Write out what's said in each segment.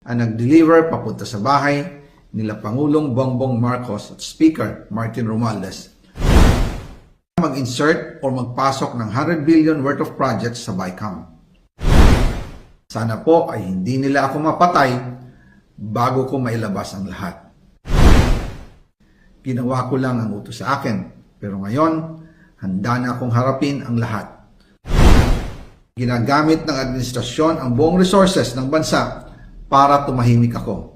ang nag-deliver papunta sa bahay nila Pangulong Bongbong Marcos at Speaker Martin Romualdez mag-insert o magpasok ng 100 billion worth of projects sa BICAM. Sana po ay hindi nila ako mapatay bago ko mailabas ang lahat. Ginawa ko lang ang utos sa akin, pero ngayon, handa na akong harapin ang lahat. Ginagamit ng administrasyon ang buong resources ng bansa para tumahimik ako.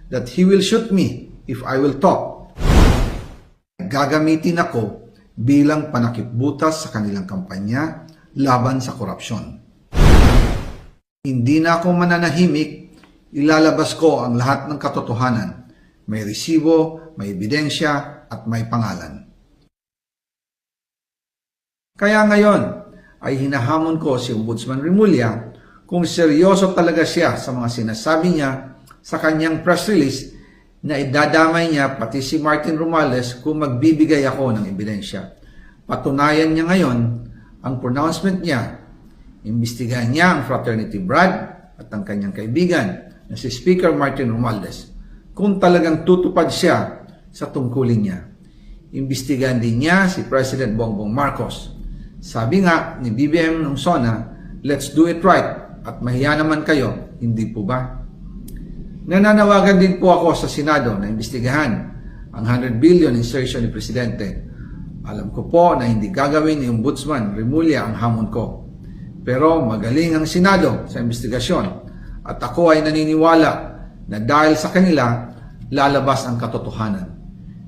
That he will shoot me if I will talk. Gagamitin ako bilang panakipbutas sa kanilang kampanya laban sa korupsyon. Hindi na ako mananahimik, ilalabas ko ang lahat ng katotohanan. May resibo, may ebidensya, at may pangalan. Kaya ngayon ay hinahamon ko si Ombudsman Remulla kung seryoso talaga siya sa mga sinasabi niya sa kanyang press release na idadamay niya pati si Martin Romualdez kung magbibigay ako ng ebidensya. Patunayan niya ngayon ang pronouncement niya. Imbestigahan niya ang Fraternity Brad at ang kanyang kaibigan na si Speaker Martin Romualdez kung talagang tutupad siya sa tungkulin niya. Imbestigahan din niya si President Bongbong Marcos. Sabi nga ni BBM ng SONA, let's do it right at mahiya naman kayo, hindi po ba? Nananawagan din po ako sa Senado na imbestigahan ang 100 billion insertion ni Presidente. Alam ko po na hindi gagawin ni Ombudsman Remulla ang hamon ko. Pero magaling ang Senado sa investigasyon at ako ay naniniwala na dahil sa kanila, lalabas ang katotohanan.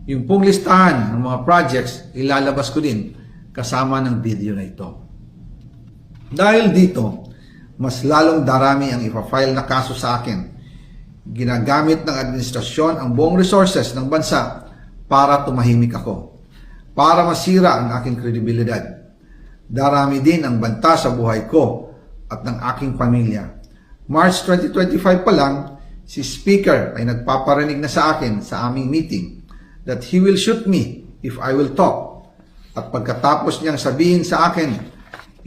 Yung pong listahan ng mga projects, ilalabas ko din kasama ng video na ito. Dahil dito, mas lalong darami ang ipafile na kaso sa akin. Ginagamit ng administrasyon ang buong resources ng bansa para tumahimik ako, para masira ang aking kredibilidad. Darami din ang banta sa buhay ko at ng aking pamilya. March 2025 pa lang, si Speaker ay nagpaparinig na sa akin sa aming meeting that he will shoot me if I will talk. At pagkatapos niyang sabihin sa akin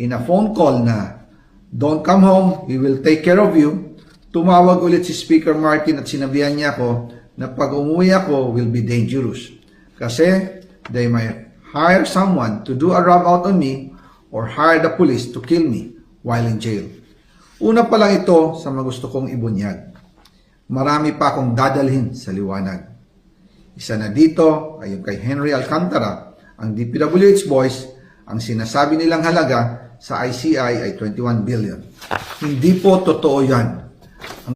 in a phone call na don't come home, we will take care of you, tumawag ulit si Speaker Martin at sinabihan niya ako na pag umuwi ako will be dangerous. Kasi they might hire someone to do a rub out on me or hire the police to kill me while in jail. Una pa lang ito sa magusto kong ibunyag. Marami pa akong dadalhin sa liwanag. Isa na dito ay yung kay Henry Alcantara, ang DPWH boys, ang sinasabi nilang halaga sa ICI ay 21 billion. Hindi po totoo yan.